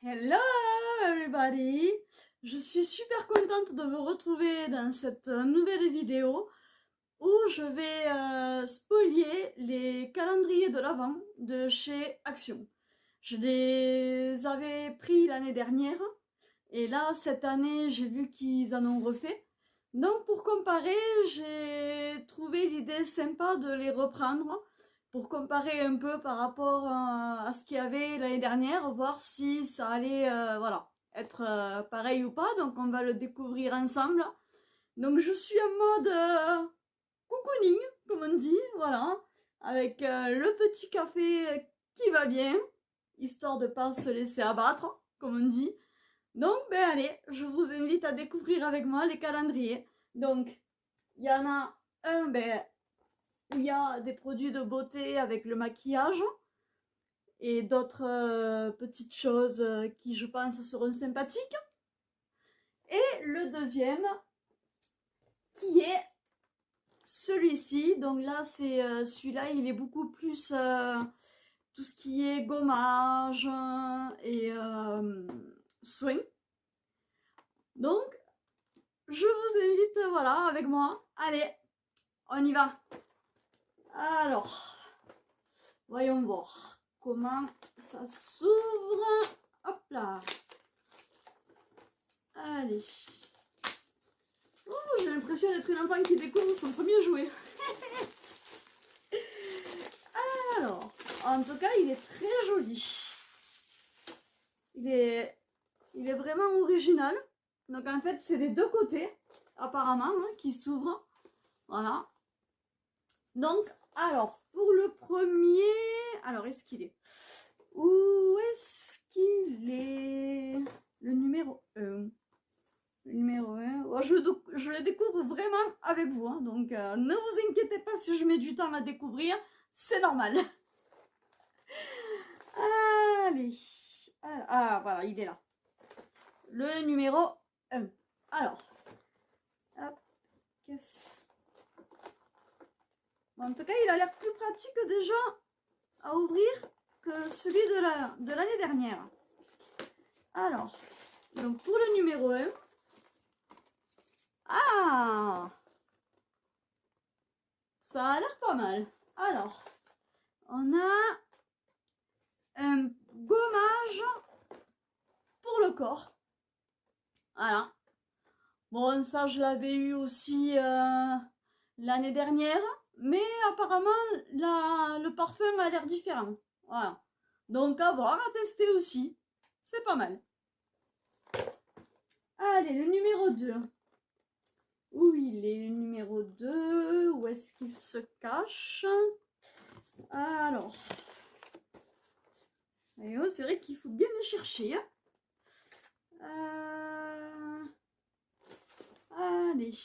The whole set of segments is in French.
Hello everybody! Je suis super contente de vous retrouver dans cette nouvelle vidéo où je vais spolier les calendriers de l'Avent de chez Action. Je les avais pris l'année dernière et là cette année j'ai vu qu'ils en ont refait. Donc pour comparer, j'ai trouvé l'idée sympa de les reprendre pour comparer un peu par rapport à ce qu'il y avait l'année dernière, voir si ça allait voilà, être pareil ou pas. Donc on va le découvrir ensemble. Donc je suis en mode cocooning, comme on dit, voilà, avec le petit café qui va bien, histoire de pas se laisser abattre, comme on dit. Donc ben allez, je vous invite à découvrir avec moi les calendriers. Donc il y en a un où il y a des produits de beauté avec le maquillage et d'autres petites choses qui, je pense, seront sympathiques. Et le deuxième, qui est celui-ci. Donc là, c'est celui-là, il est beaucoup plus tout ce qui est gommage et soins. Donc, je vous invite, voilà, avec moi. Allez, on y va. Alors, voyons voir comment ça s'ouvre. Hop là. Allez. Oh, j'ai l'impression d'être une enfant qui découvre son premier jouet. Alors, en tout cas, il est très joli. Il est vraiment original. Donc en fait, c'est des deux côtés, apparemment, hein, qui s'ouvrent. Voilà. Donc, alors, pour le premier... Alors, est-ce qu'il est... Où est-ce qu'il est? Le numéro 1. Le numéro 1. Oh, je le découvre vraiment avec vous. Hein, donc, ne vous inquiétez pas si je mets du temps à découvrir. C'est normal. Allez. Ah, voilà, il est là. Le numéro 1. Alors. Hop. Qu'est-ce... Bon, en tout cas, il a l'air plus pratique déjà à ouvrir que celui de l'année dernière. Alors. Donc, pour le numéro 1. Ah! Ça a l'air pas mal. Alors. On a un gommage pour le corps. Voilà. Bon, ça, je l'avais eu aussi l'année dernière. Mais apparemment, le parfum a l'air différent. Voilà. Donc, à voir, à tester aussi. C'est pas mal. Allez, le numéro 2. Où il est, le numéro 2? Où est-ce qu'il se cache? Alors. Et oh, c'est vrai qu'il faut bien le chercher. Allez.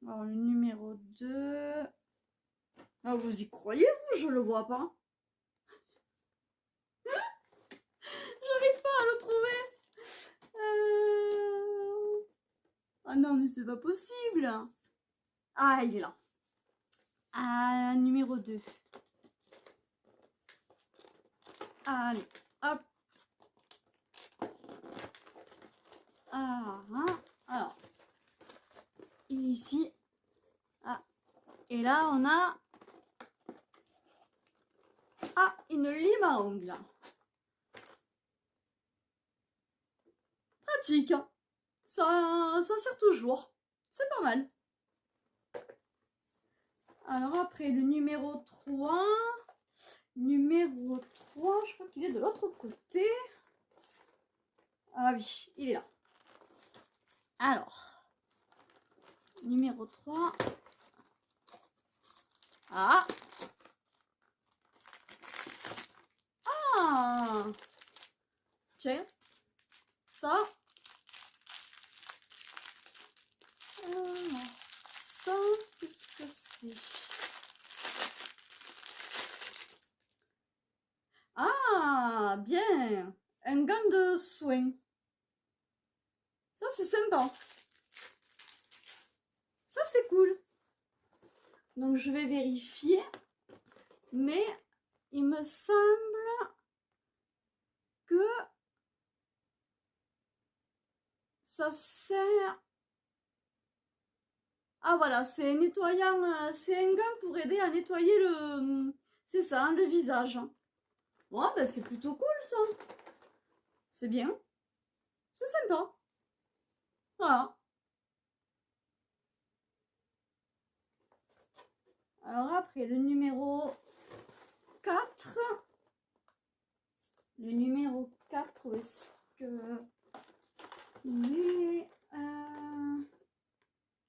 Alors, le numéro 2. Ah, vous y croyez, vous? Je le vois pas. J'arrive pas à le trouver. Ah non, mais c'est pas possible. Ah, il est là. Ah, numéro 2. Allez, hop. Ah, hein. Alors, il est ici. Ah, et là, on a... Ah, une lime à ongles. Pratique. Hein. Ça sert toujours. C'est pas mal. Alors après, le numéro 3. Numéro 3, je crois qu'il est de l'autre côté. Ah oui, il est là. Alors, numéro 3. Ah! Ah! Tiens, ça. Alors, ça, qu'est-ce que c'est? Ah, bien! Un gant de soin. Ça, c'est sympa. Ça, c'est cool. Donc, je vais vérifier. Mais il me semble que ça sert... Ah voilà, c'est nettoyant, c'est un gant pour aider à nettoyer le... C'est ça, hein, le visage. Bon, ben c'est plutôt cool ça. C'est bien. C'est sympa. Voilà. Alors après, le numéro 4. Le numéro 4, où est-ce que...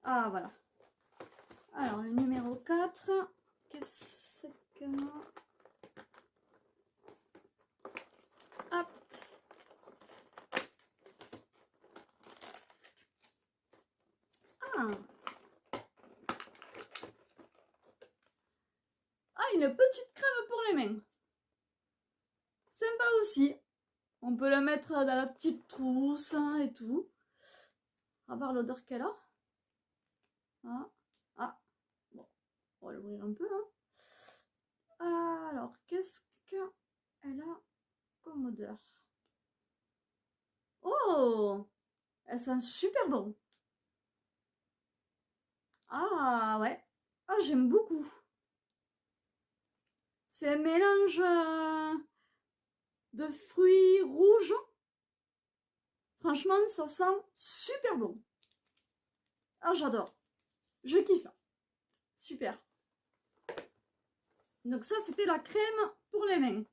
Ah, voilà. Alors, le numéro 4, qu'est-ce que... Hop. Ah. Ah, une petite crème pour les mains. Sympa aussi. On peut la mettre dans la petite trousse hein, et tout. On va voir l'odeur qu'elle a. Ah. Ah. Bon, on va l'ouvrir un peu. Hein. Alors, qu'est-ce qu'elle a comme odeur? Oh! Elle sent super bon. Ah ouais. Ah, j'aime beaucoup. C'est un mélange de fruits rouges. Franchement, ça sent super bon. Ah, j'adore. Je kiffe. Super. Donc ça, c'était la crème pour les mains.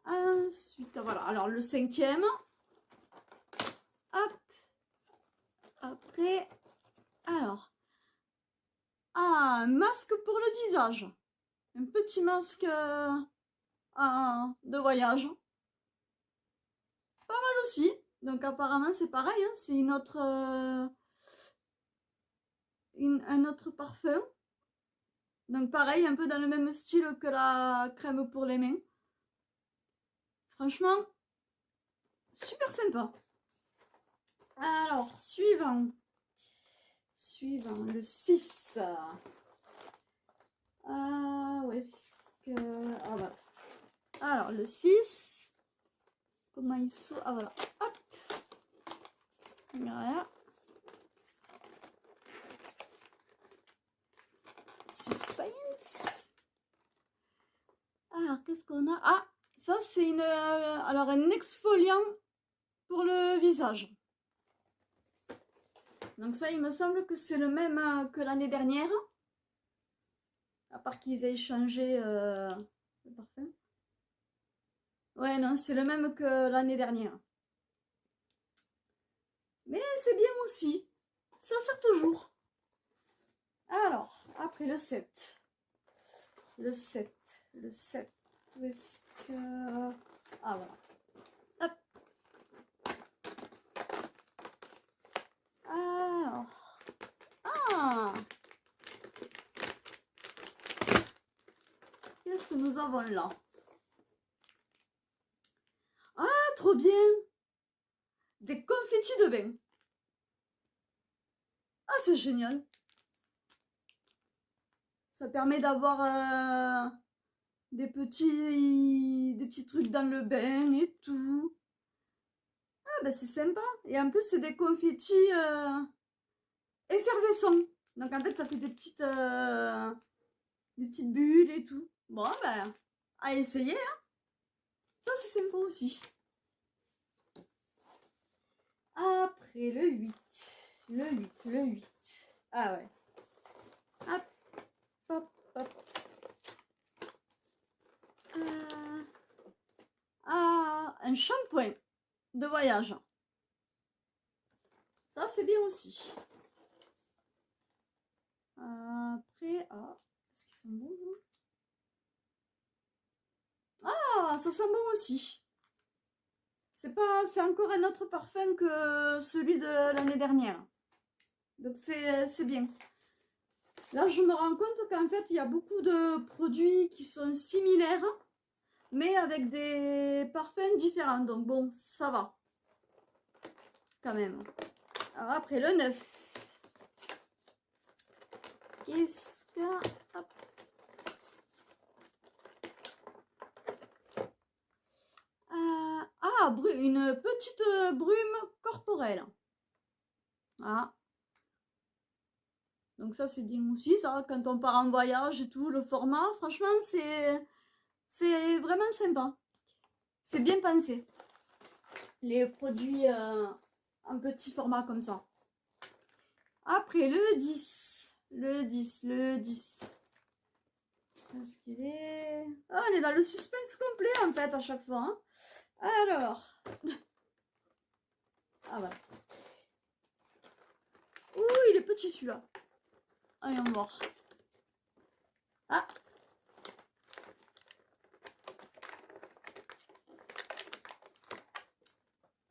Ensuite, voilà. Alors, le 5e. Hop. Après. Alors. Ah, un masque pour le visage. Un petit masque de voyage. Pas mal aussi. Donc apparemment, c'est pareil. Hein, c'est une autre... un autre parfum. Donc pareil, un peu dans le même style que la crème pour les mains. Franchement, super sympa. Alors, suivant. Suivant, le 6. Où est-ce que... Ah voilà. Alors, le 6. Comment il s'ouvre? Ah voilà. Hop. Voilà. Suspense. Alors, qu'est-ce qu'on a? Ah, ça c'est une... alors, un exfoliant pour le visage. Donc ça, il me semble que c'est le même que l'année dernière. À part qu'ils aient changé le parfum. Ouais, non, c'est le même que l'année dernière. Mais c'est bien aussi. Ça sert toujours. Alors, après le 7. Le 7. Le 7. Où est-ce que... Ah, voilà. Hop. Alors. Ah! Qu'est-ce que nous avons là? Ah, trop bien! Des confettis de bain. Ah, c'est génial. Ça permet d'avoir des petits trucs dans le bain et tout. Ah, ben c'est sympa. Et en plus, c'est des confettis effervescents. Donc en fait, ça fait des petites bulles et tout. Bon, ben, à essayer. Hein. Ça, c'est sympa aussi. Après, le 8. Le 8, le 8. Ah ouais. Hop, hop, hop. Un shampoing de voyage. Ça, c'est bien aussi. Après, est-ce qu'ils sont bons? Ah, ça sent bon aussi. C'est encore un autre parfum que celui de l'année dernière. Donc c'est bien. Là, je me rends compte qu'en fait, il y a beaucoup de produits qui sont similaires, mais avec des parfums différents. Donc bon, ça va. Quand même. Alors après, le 9. Qu'est-ce que... Hop. Ah une petite brume corporelle. Ah. Donc ça, c'est bien aussi, ça, quand on part en voyage et tout, le format, franchement, c'est vraiment sympa. C'est bien pensé. Les produits en petit format comme ça. Après, le 10. Le 10, le 10. Est-ce qu'il est... Ah, on est dans le suspense complet, en fait, à chaque fois. Hein. Alors... Ah, voilà. Ouh, il est petit, celui-là. Allez, on va voir. Ah.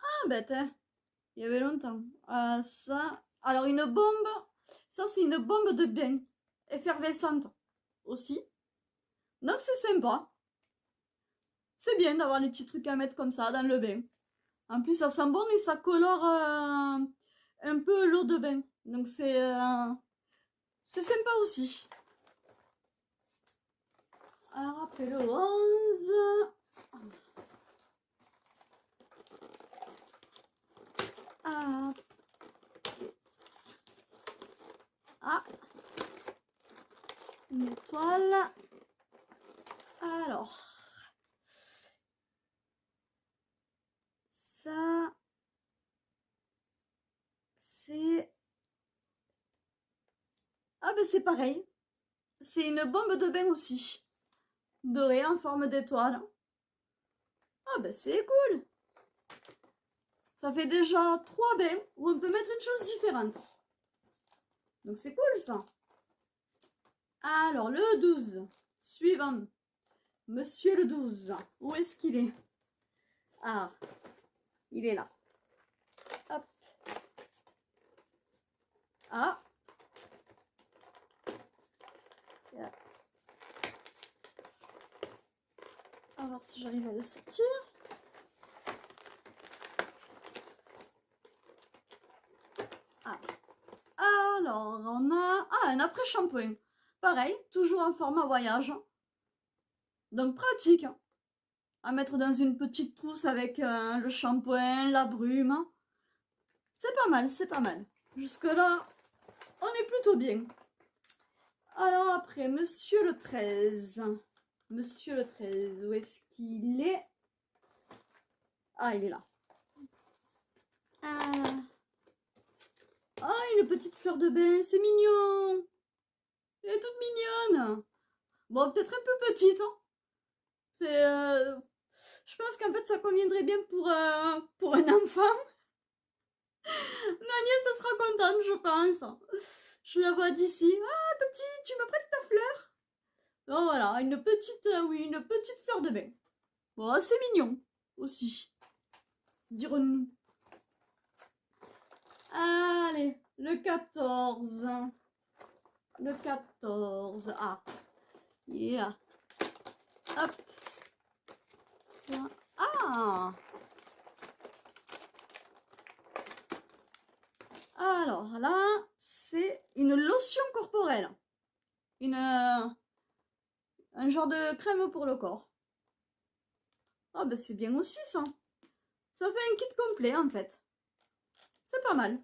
Ah, bête, hein. Il y avait longtemps. Ça... Alors, une bombe... Ça, c'est une bombe de bain. Effervescente. Aussi. Donc, c'est sympa. C'est bien d'avoir les petits trucs à mettre comme ça dans le bain. En plus, ça sent bon et ça colore un peu l'eau de bain. Donc, c'est sympa aussi. Alors, après le 11... Ah. Ah. Une étoile. Alors... Ça... C'est... Ah ben c'est pareil. C'est une bombe de bain aussi. Dorée en forme d'étoile. Ah ben c'est cool. Ça fait déjà 3 bains où on peut mettre une chose différente. Donc c'est cool ça. Alors le 12. Suivant. Monsieur le 12. Où est-ce qu'il est? Ah. Il est là. Hop. Ah. On va voir si j'arrive à le sortir. Ah. Alors, on a... Ah, un après-shampoing. Pareil, toujours en format voyage. Donc pratique. À mettre dans une petite trousse avec le shampoing, la brume. C'est pas mal, c'est pas mal. Jusque-là, on est plutôt bien. Alors après, monsieur le 13. Monsieur le 13, où est-ce qu'il est? Ah, il est là. Ah, une petite fleur de bain, c'est mignon. Elle est toute mignonne. Bon, peut-être un peu petite. Hein. C'est... Je pense qu'en fait, ça conviendrait bien pour un enfant. Ma nièce, ça sera contente, je pense. Je la vois d'ici. Ah, Tati, tu me prêtes ta fleur? Oh, voilà, une petite, oui, une petite fleur de bain. Bon, c'est mignon, aussi. Dirons-nous. Allez, le 14. Le 14. Ah, il est là. Hop. Ah. Alors là, c'est une lotion corporelle. Un genre de crème pour le corps. Ah ben c'est bien aussi ça. Ça fait un kit complet en fait. C'est pas mal.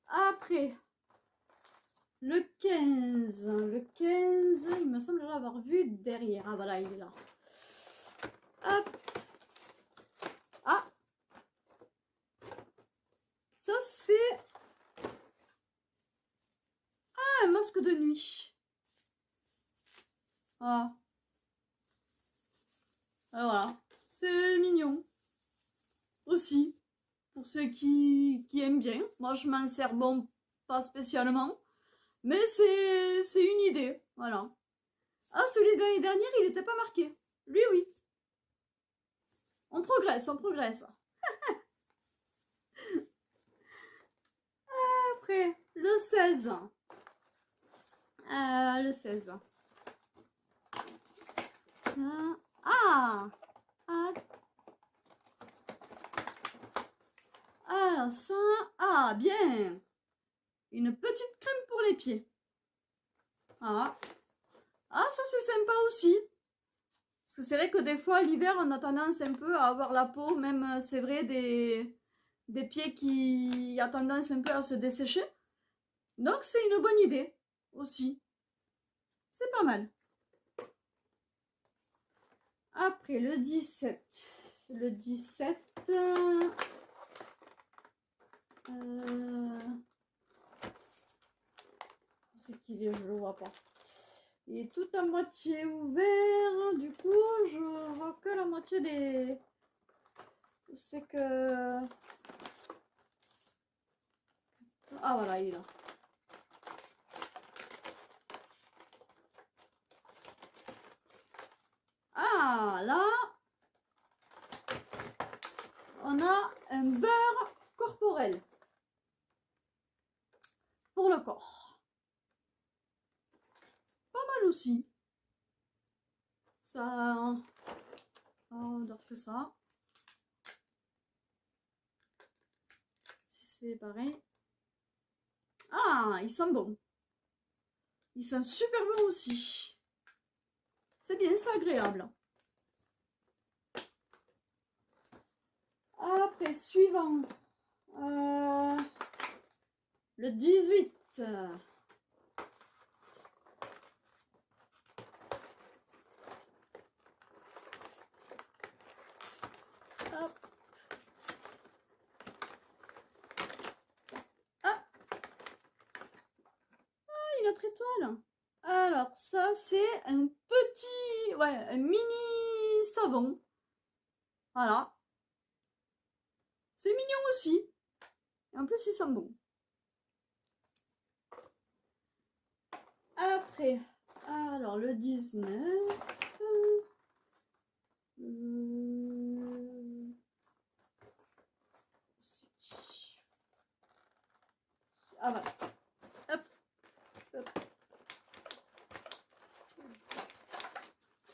Après, le 15. Le 15, il me semble l'avoir vu derrière. Ah voilà, il est là. Hop. Ah. Ça c'est... Ah, un masque de nuit. Ah. Ah voilà. C'est mignon. Aussi. Pour ceux qui aiment bien. Moi je m'en sers bon, pas spécialement. Mais c'est une idée. Voilà. Ah, celui de l'année dernière, il n'était pas marqué. Lui, oui. On progresse, on progresse. Après, le 16. Le 16. Ah, ah. Alors ça... Ah, bien. Une petite crème pour les pieds. Ah. Ah, ça c'est sympa aussi. Parce que c'est vrai que des fois, l'hiver, on a tendance un peu à avoir la peau, même, c'est vrai, des pieds qui a tendance un peu à se dessécher. Donc, c'est une bonne idée aussi. C'est pas mal. Après, le 17. Le 17... c'est qu'il est, je le vois pas. Il est tout à moitié ouvert, du coup je vois que la moitié des... C'est que... Ah voilà, il est là. Ah là, on a un beurre corporel pour le corps. Pas mal aussi. Ça... Oh, d'autre que ça. Si c'est pareil. Ah, ils sont bons. Ils sont super bons aussi. C'est bien, c'est agréable. Après, suivant. Le 18. Hop. Ah, une autre étoile. Alors, ça, c'est un petit... Ouais, un mini savon. Voilà. C'est mignon aussi. Et en plus, il sent bon. Après, alors, le 19... Ah, voilà. Hop, hop.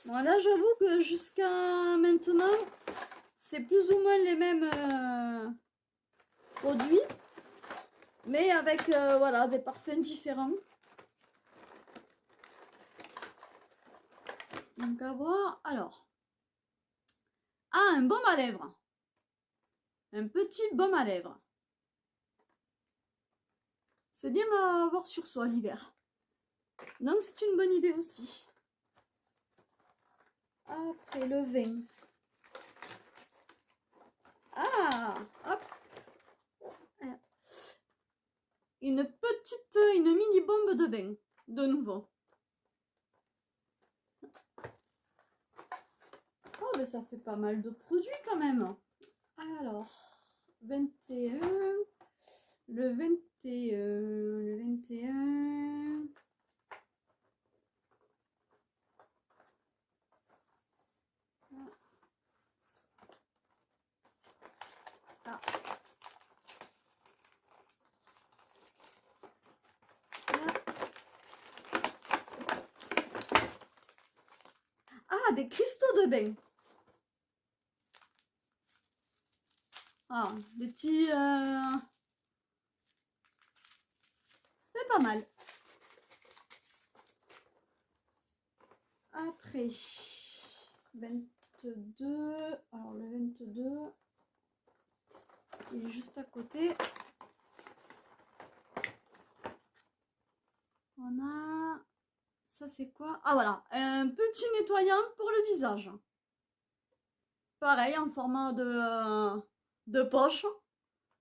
Bon, là, j'avoue que jusqu'à maintenant, c'est plus ou moins les mêmes produits, mais avec voilà, des parfums différents. Donc, à voir. Alors, ah, un baume à lèvres. Un petit baume à lèvres. C'est bien à avoir sur soi l'hiver. Donc, c'est une bonne idée aussi. Après, le vin. Ah, hop. Une mini bombe de vin, de nouveau. Oh, mais ça fait pas mal de produits quand même. Alors, 21, le 21, le 21. Ah. Ah, des cristaux de bain. Ah, des petits... C'est pas mal. Après, 22... Alors, le 22... Il est juste à côté. On a... Ça, c'est quoi? Ah, voilà. Un petit nettoyant pour le visage. Pareil, en format de poche.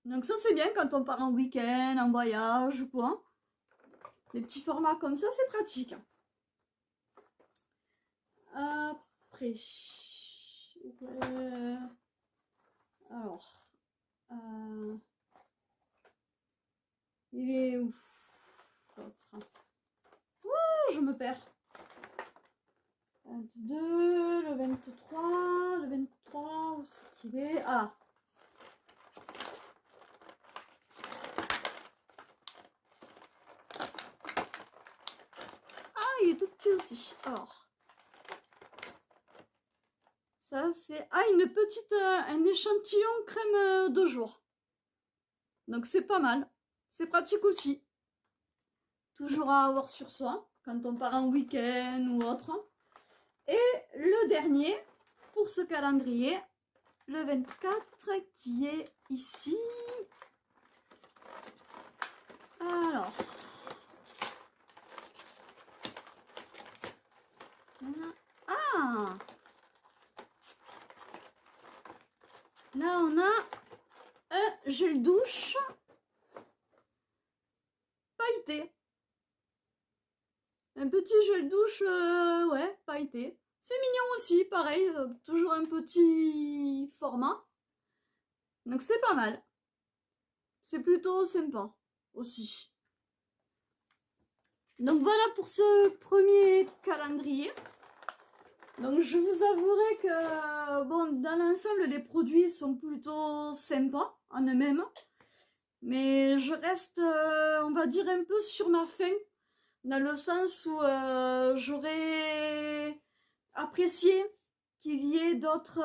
Donc ça, c'est bien quand on part en week-end, en voyage ou quoi. Les petits formats comme ça, c'est pratique. Après... alors... il est où l'autre? Oh, je me perds. 22, le 23, le 23, où c'est qu'il est? Ah! Ah, il est tout petit aussi. Alors, ça c'est... Ah, une petite... un échantillon crème de jour. Donc c'est pas mal. C'est pratique aussi. Toujours à avoir sur soi, quand on part en week-end ou autre. Et le dernier pour ce calendrier, le 24 qui est ici. Alors, ah, là on a un gel douche pailleté. Un petit gel douche, ouais, pailleté. C'est mignon aussi, pareil, toujours un petit format. Donc c'est pas mal. C'est plutôt sympa aussi. Donc voilà pour ce premier calendrier. Donc je vous avouerai que bon, dans l'ensemble les produits sont plutôt sympas en eux-mêmes. Mais je reste, on va dire, un peu sur ma faim. Dans le sens où j'aurais apprécié qu'il y ait d'autres,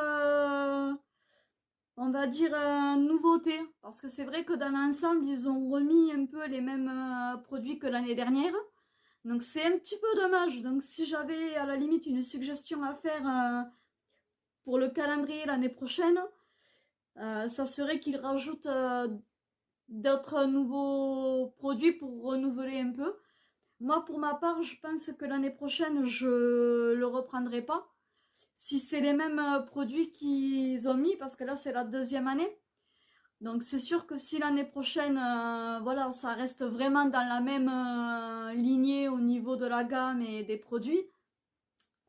on va dire, nouveautés. Parce que c'est vrai que dans l'ensemble, ils ont remis un peu les mêmes produits que l'année dernière. Donc c'est un petit peu dommage. Donc si j'avais à la limite une suggestion à faire pour le calendrier l'année prochaine, ça serait qu'ils rajoutent d'autres nouveaux produits pour renouveler un peu. Moi, pour ma part, je pense que l'année prochaine, je le reprendrai pas. Si c'est les mêmes produits qu'ils ont mis, parce que là, c'est la deuxième année. Donc, c'est sûr que si l'année prochaine, voilà, ça reste vraiment dans la même lignée au niveau de la gamme et des produits,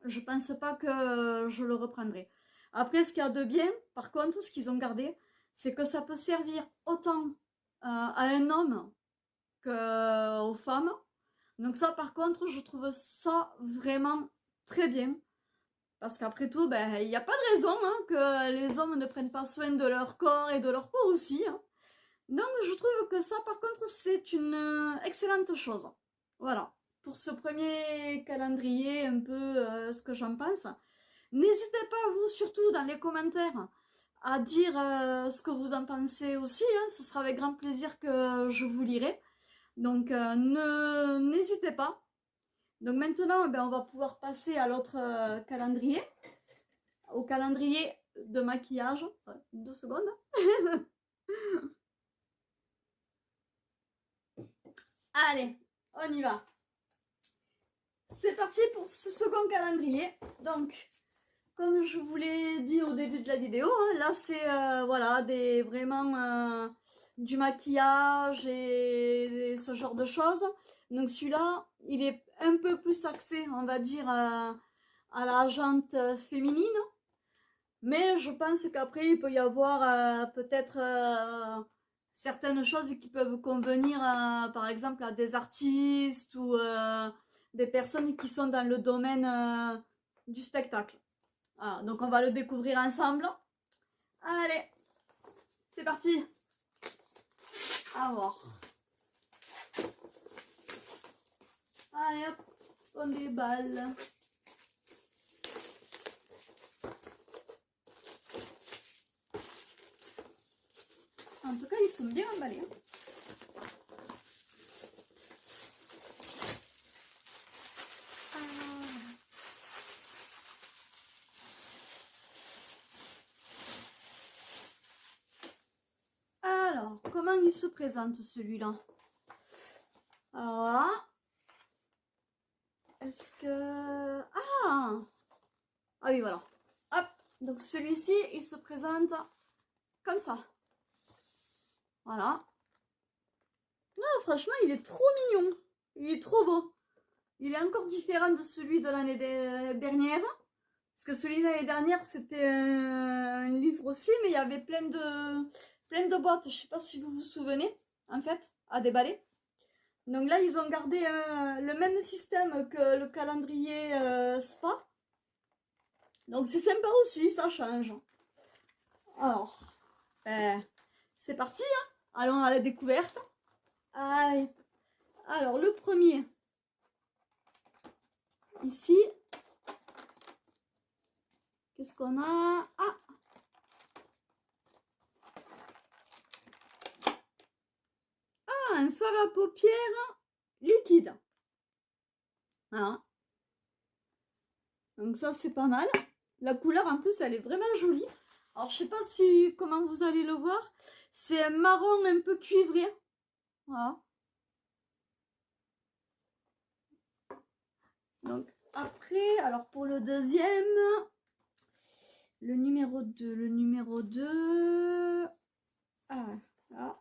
je pense pas que je le reprendrai. Après, ce qu'il y a de bien, par contre, ce qu'ils ont gardé, c'est que ça peut servir autant à un homme qu'aux femmes. Donc ça, par contre, je trouve ça vraiment très bien. Parce qu'après tout, ben, il n'y a pas de raison hein, que les hommes ne prennent pas soin de leur corps et de leur peau aussi. Hein. Donc je trouve que ça, par contre, c'est une excellente chose. Voilà, pour ce premier calendrier, un peu ce que j'en pense. N'hésitez pas, vous, surtout dans les commentaires, à dire ce que vous en pensez aussi. Hein. Ce sera avec grand plaisir que je vous lirai. Donc, n'hésitez pas. Donc maintenant, on va pouvoir passer à l'autre calendrier. Au calendrier de maquillage. 2 secondes. Allez, on y va. C'est parti pour ce second calendrier. Donc, comme je vous l'ai dit au début de la vidéo, hein, là c'est voilà, vraiment du maquillage et ce genre de choses. Donc celui-là, il est un peu plus axé, on va dire, à la jante féminine. Mais je pense qu'après, il peut y avoir peut-être certaines choses qui peuvent convenir, par exemple, à des artistes ou des personnes qui sont dans le domaine du spectacle. Voilà, donc on va le découvrir ensemble. Allez, c'est parti. À voir. Allez hop, on déballe. En tout cas, ils sont bien emballés. Alors, comment il se présente celui-là? Alors là, est-ce que... Ah oui, voilà. Hop, donc celui-ci, il se présente comme ça. Voilà. Non, franchement, il est trop mignon. Il est trop beau. Il est encore différent de celui de l'année dernière. Parce que celui de l'année dernière, c'était un livre aussi, mais il y avait plein de boîtes. Je ne sais pas si vous vous souvenez, en fait, à déballer. Donc là, ils ont gardé le même système que le calendrier spa. Donc c'est sympa aussi, ça change. Alors, c'est parti, hein. Allons à la découverte. Allez. Alors, le premier, ici, qu'est-ce qu'on a? Ah, un fard à paupières liquide. Voilà. Donc ça, c'est pas mal. La couleur, en plus, elle est vraiment jolie. Alors, je sais pas si comment vous allez le voir. C'est un marron un peu cuivré. Voilà. Donc, après, alors pour le deuxième, le numéro 2, le numéro 2... Ah, là.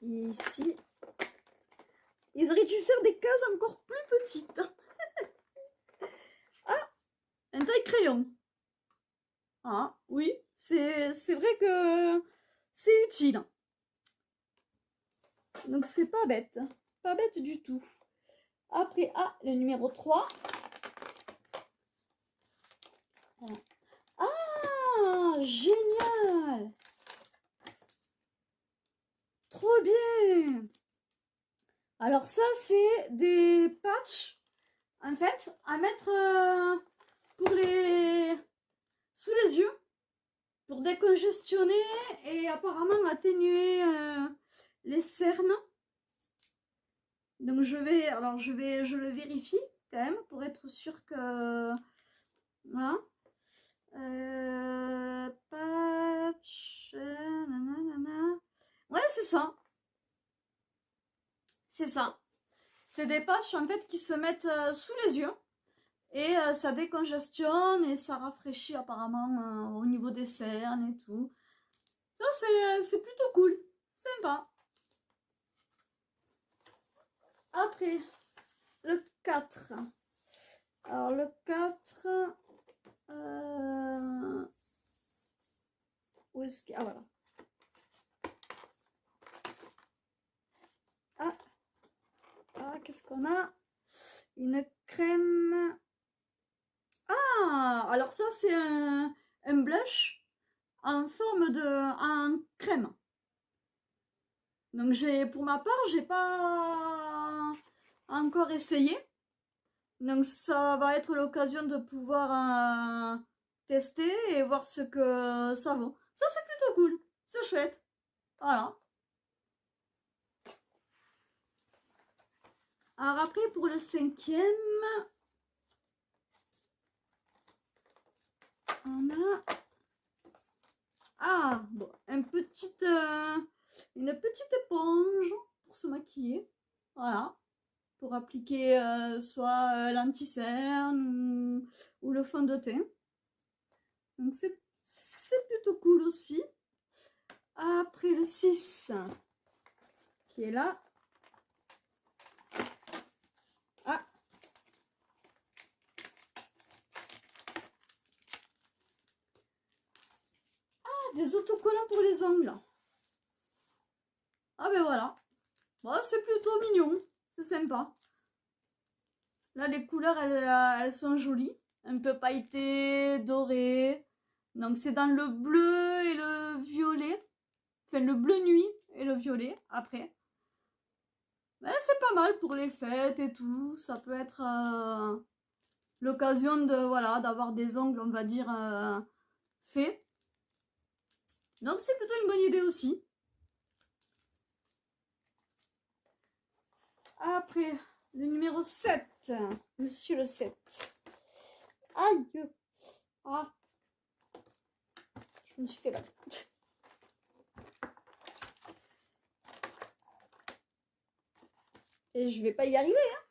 Et ici. Ils auraient dû faire des cases encore plus petites. Ah, un taille-crayon. Ah, oui, c'est vrai que c'est utile. Donc, c'est pas bête. Pas bête du tout. Après, le numéro 3. Ah, génial! Trop bien! Alors ça, c'est des patchs, en fait, à mettre pour sous les yeux, pour décongestionner et apparemment atténuer les cernes. Donc je le vérifie quand même pour être sûr que... Voilà. Patch... nanana. Ouais, c'est ça. C'est ça. C'est des patchs en fait qui se mettent sous les yeux et ça décongestionne et ça rafraîchit apparemment au niveau des cernes et tout. Ça c'est plutôt cool, sympa. Après, le 4. Alors le 4... où est-ce qu'il... Ah voilà. Qu'est-ce qu'on a? Une crème. Ah, alors ça c'est un blush en forme en crème. Donc pour ma part, j'ai pas encore essayé. Donc ça va être l'occasion de pouvoir tester et voir ce que ça vaut. Ça c'est plutôt cool, c'est chouette. Voilà. Alors après pour le 5e, on a bon, une petite éponge pour se maquiller. Voilà. Pour appliquer soit l'anti-cerne ou le fond de teint. Donc c'est plutôt cool aussi. Après le 6 qui est là. Des autocollants pour les ongles. Ah ben voilà. Bon, c'est plutôt mignon. C'est sympa. Là, les couleurs, elles sont jolies. Un peu pailletées, dorées. Donc, c'est dans le bleu et le violet. Enfin, le bleu nuit et le violet, après. Mais c'est pas mal pour les fêtes et tout. Ça peut être l'occasion voilà, d'avoir des ongles, on va dire, faits. Donc, c'est plutôt une bonne idée aussi. Après, le numéro 7. Monsieur le 7. Aïe! Ah! Je me suis fait mal. Et je vais pas y arriver, hein!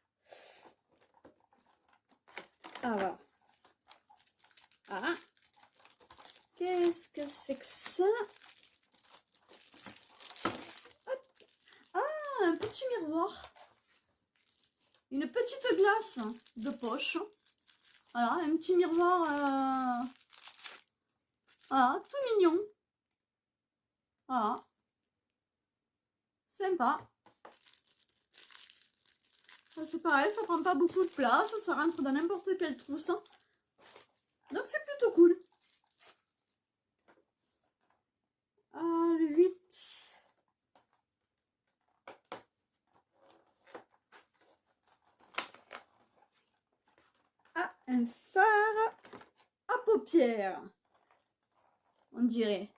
Ah, voilà. Ah! Qu'est-ce que c'est que ça? Hop. Ah! Un petit miroir. Une petite glace de poche. Voilà, un petit miroir. Voilà, tout mignon. Voilà. Sympa. C'est pareil, ça prend pas beaucoup de place, ça rentre dans n'importe quelle trousse. Donc c'est plutôt cool. Le 8. Un fard à paupières. On dirait.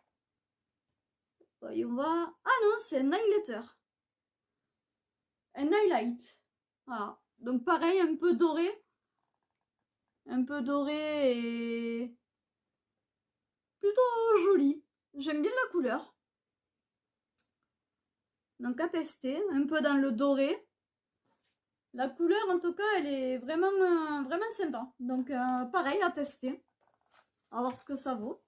Voyons voir. Ah non, c'est un highlighter. Un highlight. Voilà. Donc pareil, un peu doré. Un peu doré et plutôt joli. J'aime bien la couleur. Donc à tester, un peu dans le doré. La couleur en tout cas elle est vraiment, vraiment sympa. Donc pareil à tester. À voir ce que ça vaut.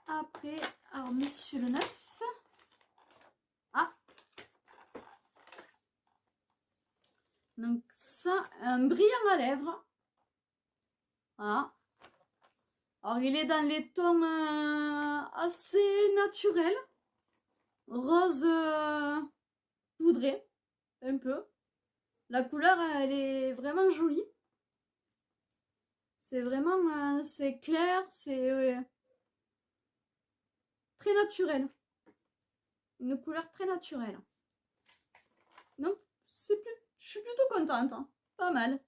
Après, alors Monsieur le Neuf. Ah. Donc ça, un brillant à lèvres. Voilà. Alors il est dans les tons assez naturels. Rose poudré, un peu. La couleur, elle est vraiment jolie. C'est vraiment, c'est clair, c'est très naturel. Une couleur très naturelle. Donc, je suis plutôt contente. Hein. Pas mal.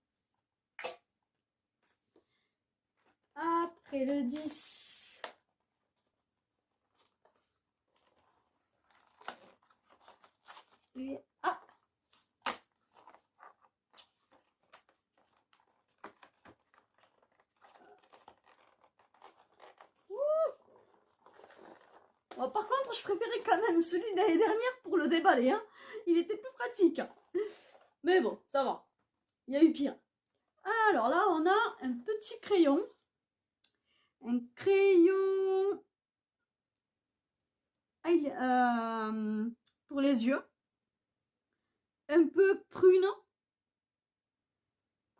Après le 10. Et, ah. Bon, par contre, je préférais quand même celui de l'année dernière pour le déballer. Hein. Il était plus pratique. Mais bon, ça va. Il y a eu pire. Alors là, on a un petit crayon. Un crayon pour les yeux. Un peu prune.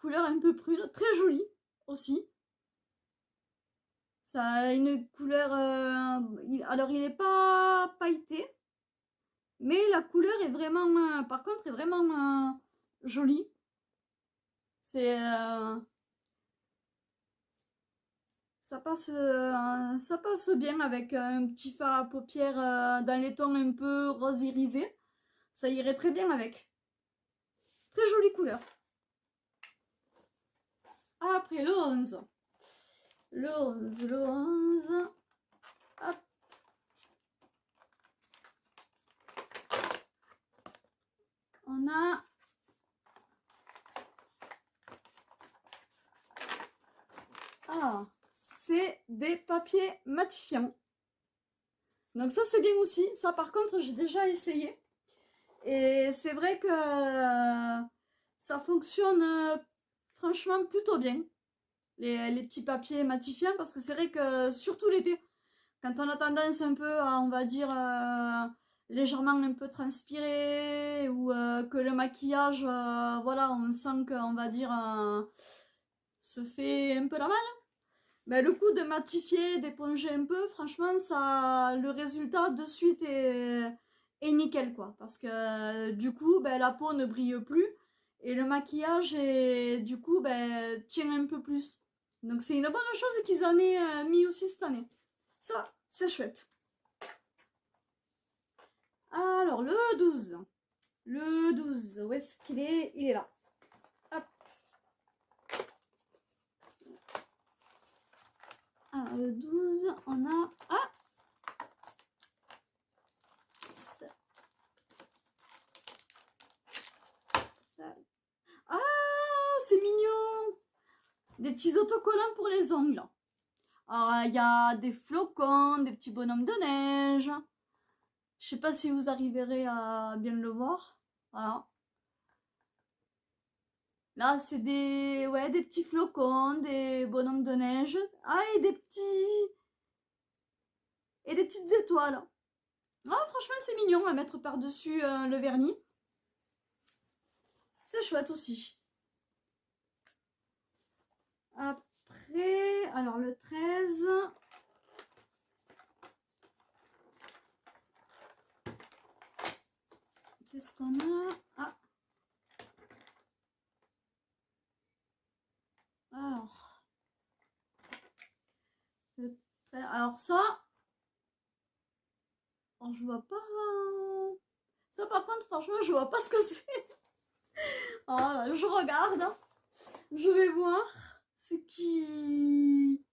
Couleur un peu prune. Très jolie aussi. Ça a une couleur... alors, il n'est pas pailleté. Mais la couleur est vraiment... par contre, est vraiment jolie. C'est... ça passe bien avec un petit fard à paupières dans les tons un peu rose irisé. Ça irait très bien avec. Très jolie couleur. Après le 11. Le 11. Hop. On a... Ah, c'est des papiers matifiants. Donc ça c'est bien aussi. Ça par contre j'ai déjà essayé. Et c'est vrai que ça fonctionne franchement plutôt bien. Les petits papiers matifiants. Parce que c'est vrai que surtout l'été, quand on a tendance un peu à, on va dire, légèrement un peu transpirer. Ou que le maquillage, voilà, on sent qu'on va dire, se fait un peu la malle. Ben, le coup de matifier, d'éponger un peu, franchement, ça, le résultat de suite est nickel, quoi. Parce que du coup, ben, la peau ne brille plus et le maquillage, du coup, ben, tient un peu plus. Donc c'est une bonne chose qu'ils en aient mis aussi cette année. Ça, c'est chouette. Alors, le 12. Le 12, où est-ce qu'il est? Il est là. Hop. Alors, le 12, on a... Ah! Ah, c'est mignon! Des petits autocollants pour les ongles. Alors, il y a des flocons, des petits bonhommes de neige. Je sais pas si vous arriverez à bien le voir. Voilà. Là, c'est des, ouais, des petits flocons, des bonhommes de neige. Ah, et des petits... Et des petites étoiles. Ah, franchement, c'est mignon à mettre par-dessus le vernis. C'est chouette aussi. Après, alors le 13. Qu'est-ce qu'on a? Ah. Alors ça, alors je vois pas. Ça par contre, franchement, je vois pas ce que c'est. Alors, je regarde. Je vais voir ce qui.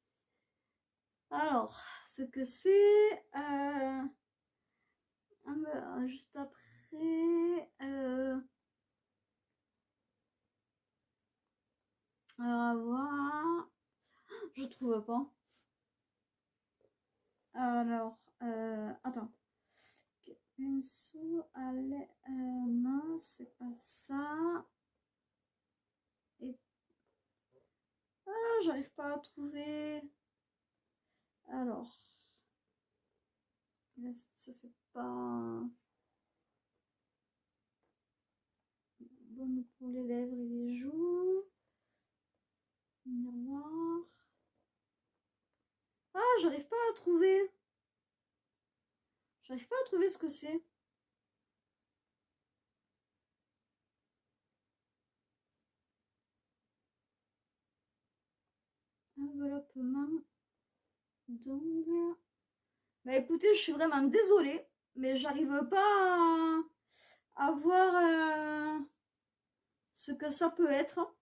Alors, ce que c'est. Juste après. Après, alors, voir. Je trouve pas. Alors, attends. Pinceau, allez, non, c'est pas ça. Et j'arrive pas à trouver. Alors, là, ça c'est pas bon pour les lèvres et les joues. Miroir. Ah, j'arrive pas à trouver. J'arrive pas à trouver ce que c'est. Enveloppement d'ongles. Bah écoutez, je suis vraiment désolée, mais j'arrive pas à voir ce que ça peut être.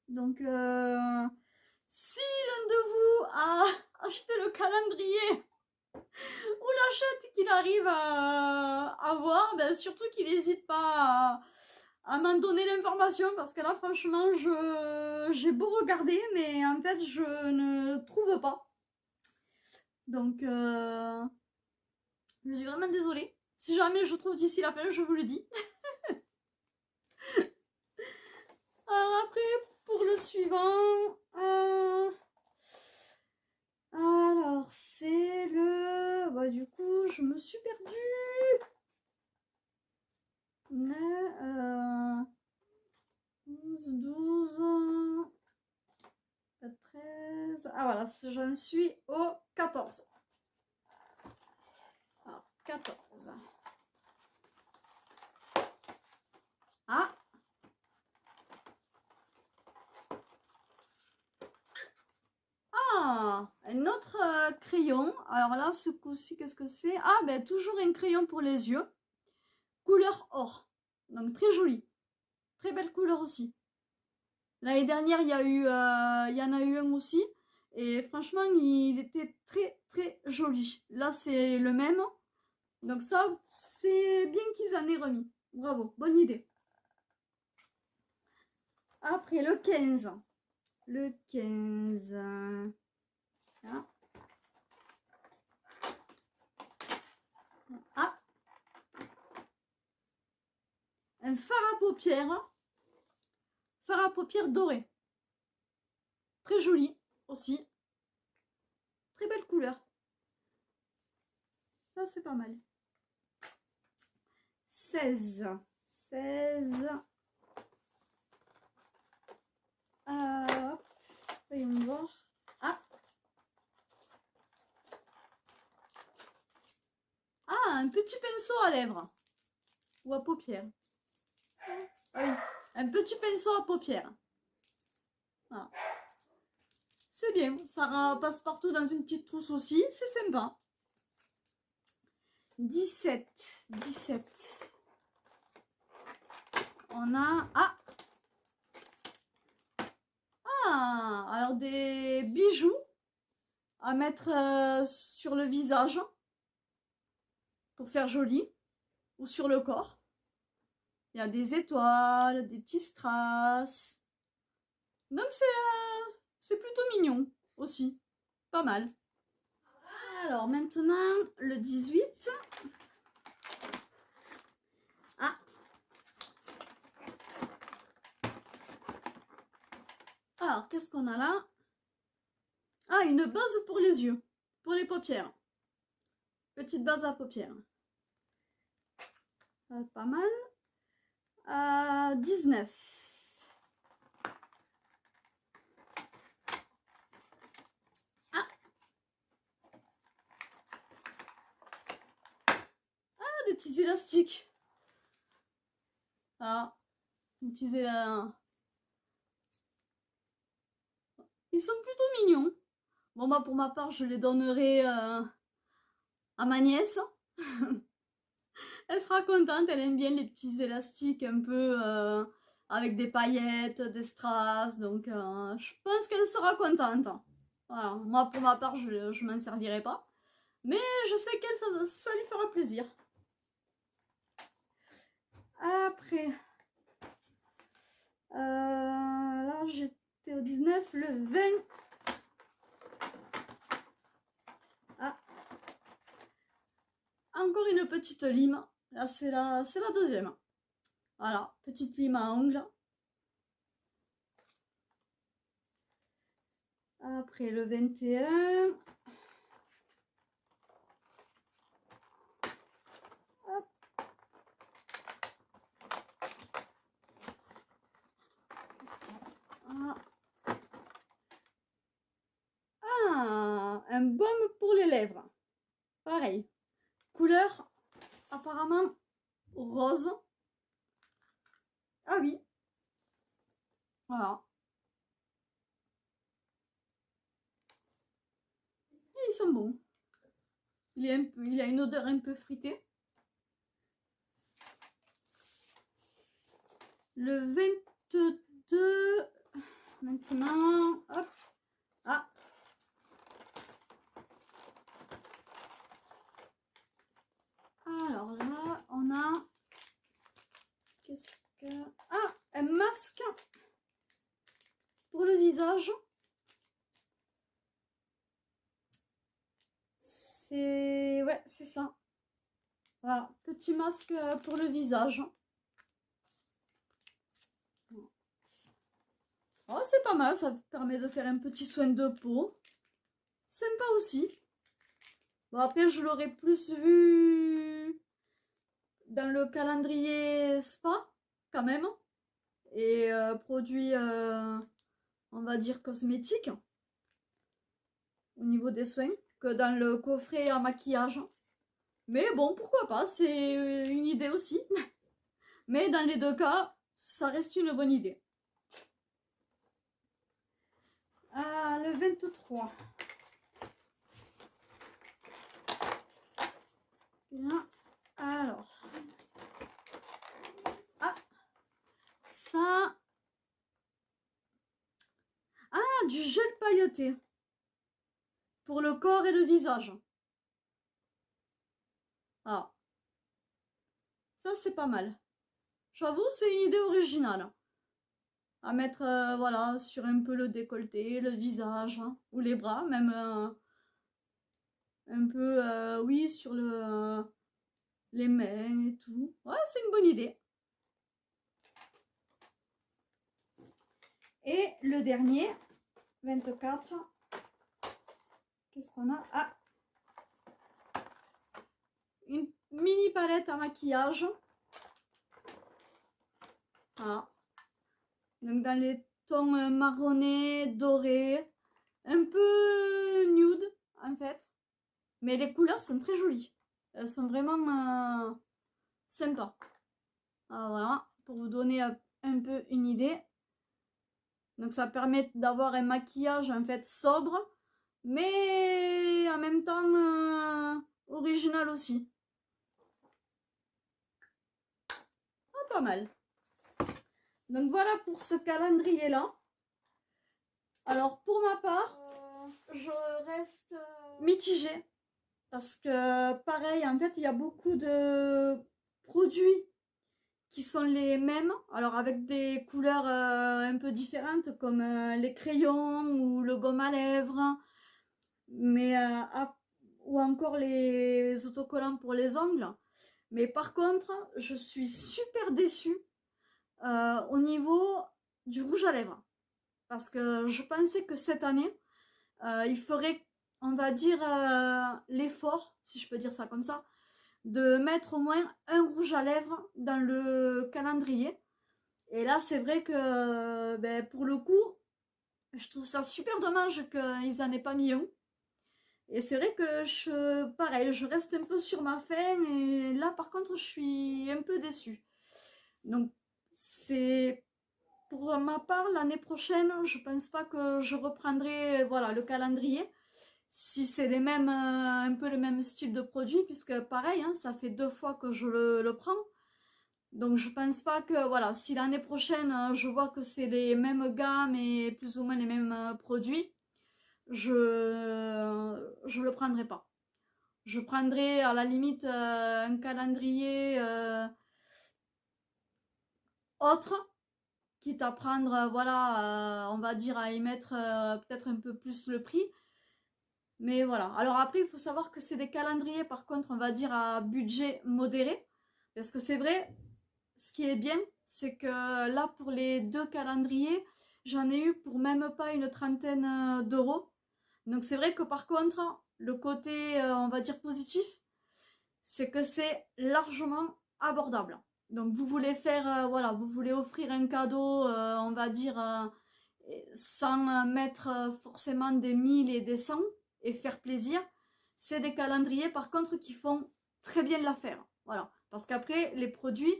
Donc, si l'un de vous a acheté le calendrier ou l'achète qu'il arrive à voir, ben surtout qu'il n'hésite pas à m'en donner l'information, parce que là, franchement, j'ai beau regarder, mais en fait, je ne trouve pas. Donc, je suis vraiment désolée. Si jamais je trouve d'ici la fin, je vous le dis. Alors après, pour le suivant, alors c'est le... Bah, du coup, je me suis perdue. 11, 12, 13... Ah voilà, j'en suis au 14. Alors, 14. Ah! Ah! Un autre crayon. Alors là, ce coup-ci, qu'est-ce que c'est? Ah, ben toujours un crayon pour les yeux. Couleur or. Donc très joli. Très belle couleur aussi. L'année dernière, il y en a eu un aussi. Et franchement, il était très très joli. Là, c'est le même. Donc ça, c'est bien qu'ils en aient remis. Bravo, bonne idée. Après, le 15. Le 15. Ah. Ah. Un fard à paupières. Fard à paupières doré. Très joli aussi. Très belle couleur. Ça, c'est pas mal. 16. 16. Voyons voir. Ah. Ah, un petit pinceau à lèvres. Ou à paupières. Oui, un petit pinceau à paupières. Voilà. C'est bien, ça passe partout dans une petite trousse aussi, c'est sympa. 17. 17. On a... Ah! Ah! Alors des bijoux à mettre sur le visage pour faire joli, ou sur le corps. Il y a des étoiles, des petits strass. Donc c'est plutôt mignon aussi. Pas mal. Alors maintenant, le 18. Ah. Alors, qu'est-ce qu'on a là? Ah, une base pour les yeux. Pour les paupières. Petite base à paupières. Pas mal. 19. Ah. Ah, des petits élastiques. Ah, des petits élastiques. Ils sont plutôt mignons. Bon, bah, pour ma part, je les donnerai à ma nièce. Elle sera contente, elle aime bien les petits élastiques un peu avec des paillettes, des strass, donc je pense qu'elle sera contente. Voilà. Moi, pour ma part, je m'en servirai pas. Mais je sais qu'elle, ça lui fera plaisir. plaisir. Après, là j'étais au 19, le 20. Ah. Encore une petite lime. Là c'est la deuxième. Voilà, petite lime à ongles. Après le 21. Hop. Ah, un baume pour les lèvres. Pareil. Couleur apparemment rose. Ah oui. Voilà. Et ils sont bons. Il a une odeur un peu fruitée. Le 22. Maintenant. Hop. Ah. Alors là, on a... Qu'est-ce que... Ah, un masque pour le visage. C'est... Ouais, c'est ça. Voilà, petit masque pour le visage. Oh, c'est pas mal, ça permet de faire un petit soin de peau. Sympa aussi. Bon, après, je l'aurais plus vu dans le calendrier spa, quand même. Et produits, on va dire, cosmétiques. Au niveau des soins. Que dans le coffret à maquillage. Mais bon, pourquoi pas, c'est une idée aussi. Mais dans les deux cas, ça reste une bonne idée. Le 23. Bien. Alors. Ah. Ça. Ah, du gel pailleté. Pour le corps et le visage. Ah. Ça, c'est pas mal. J'avoue, c'est une idée originale. À mettre, voilà, sur un peu le décolleté, le visage, hein, ou les bras, même un peu, oui, sur les mains et tout. Ouais, c'est une bonne idée. Et le dernier, 24. Qu'est-ce qu'on a? Ah, une mini palette à maquillage. Voilà. Donc dans les tons marronnés, dorés, un peu nude en fait. Mais les couleurs sont très jolies. Elles sont vraiment sympas. Ah, voilà, pour vous donner un peu une idée. Donc ça permet d'avoir un maquillage en fait sobre, mais en même temps original aussi. Ah, pas mal. Donc voilà pour ce calendrier là. Alors pour ma part, je reste mitigée. Parce que pareil, en fait, il y a beaucoup de produits qui sont les mêmes. Alors avec des couleurs un peu différentes comme les crayons ou le baume à lèvres. Mais, ou encore les autocollants pour les ongles. Mais par contre, je suis super déçue au niveau du rouge à lèvres. Parce que je pensais que cette année, il ferait, on va dire, l'effort, si je peux dire ça comme ça, de mettre au moins un rouge à lèvres dans le calendrier. Et là, c'est vrai que ben, pour le coup, je trouve ça super dommage qu'ils n'en aient pas mis un. Et c'est vrai que pareil, je reste un peu sur ma faim. Et là, par contre, je suis un peu déçue. Donc, c'est... Pour ma part, l'année prochaine, je pense pas que je reprendrai voilà, le calendrier. Si c'est les mêmes, un peu le même style de produit, puisque pareil, hein, ça fait 2 fois que je le prends. Donc je pense pas que, voilà, si l'année prochaine, je vois que c'est les mêmes gammes et plus ou moins les mêmes produits, je le prendrai pas. Je prendrais à la limite un calendrier autre, quitte à prendre, voilà, on va dire à y mettre peut-être un peu plus le prix. Mais voilà. Alors après, il faut savoir que c'est des calendriers, par contre, on va dire à budget modéré. Parce que c'est vrai, ce qui est bien, c'est que là, pour les 2 calendriers, j'en ai eu pour même pas une trentaine d'euros. Donc c'est vrai que par contre, le côté, on va dire positif, c'est que c'est largement abordable. Donc vous voulez faire, voilà, vous voulez offrir un cadeau, on va dire, sans mettre forcément des 1000 et des 100 et faire plaisir. C'est des calendriers par contre qui font très bien l'affaire. Voilà. Parce qu'après, les produits,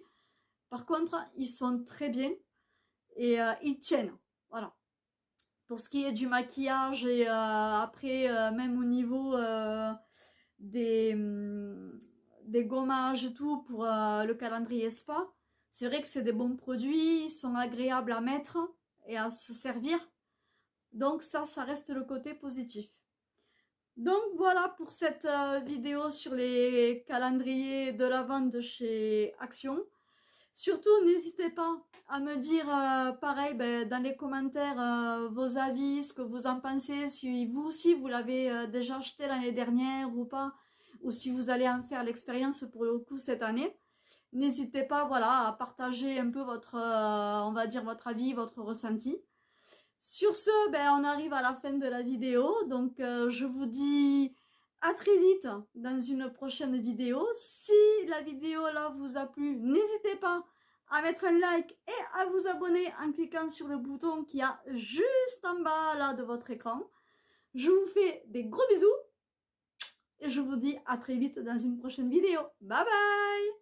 par contre, ils sont très bien et ils tiennent. Voilà. Pour ce qui est du maquillage et après, même au niveau des, des gommages et tout pour le calendrier spa, c'est vrai que c'est des bons produits, ils sont agréables à mettre et à se servir. Donc ça reste le côté positif. Donc voilà pour cette vidéo sur les calendriers de l'Avent de chez Action. Surtout, n'hésitez pas à me dire pareil dans les commentaires vos avis, ce que vous en pensez, si vous aussi vous l'avez déjà acheté l'année dernière ou pas, ou si vous allez en faire l'expérience pour le coup cette année. N'hésitez pas, voilà, à partager un peu votre, on va dire votre avis, votre ressenti. Sur ce, on arrive à la fin de la vidéo, donc je vous dis à très vite dans une prochaine vidéo. Si la vidéo là vous a plu, n'hésitez pas à mettre un like et à vous abonner en cliquant sur le bouton qui a juste en bas là de votre écran. Je vous fais des gros bisous et je vous dis à très vite dans une prochaine vidéo. Bye bye!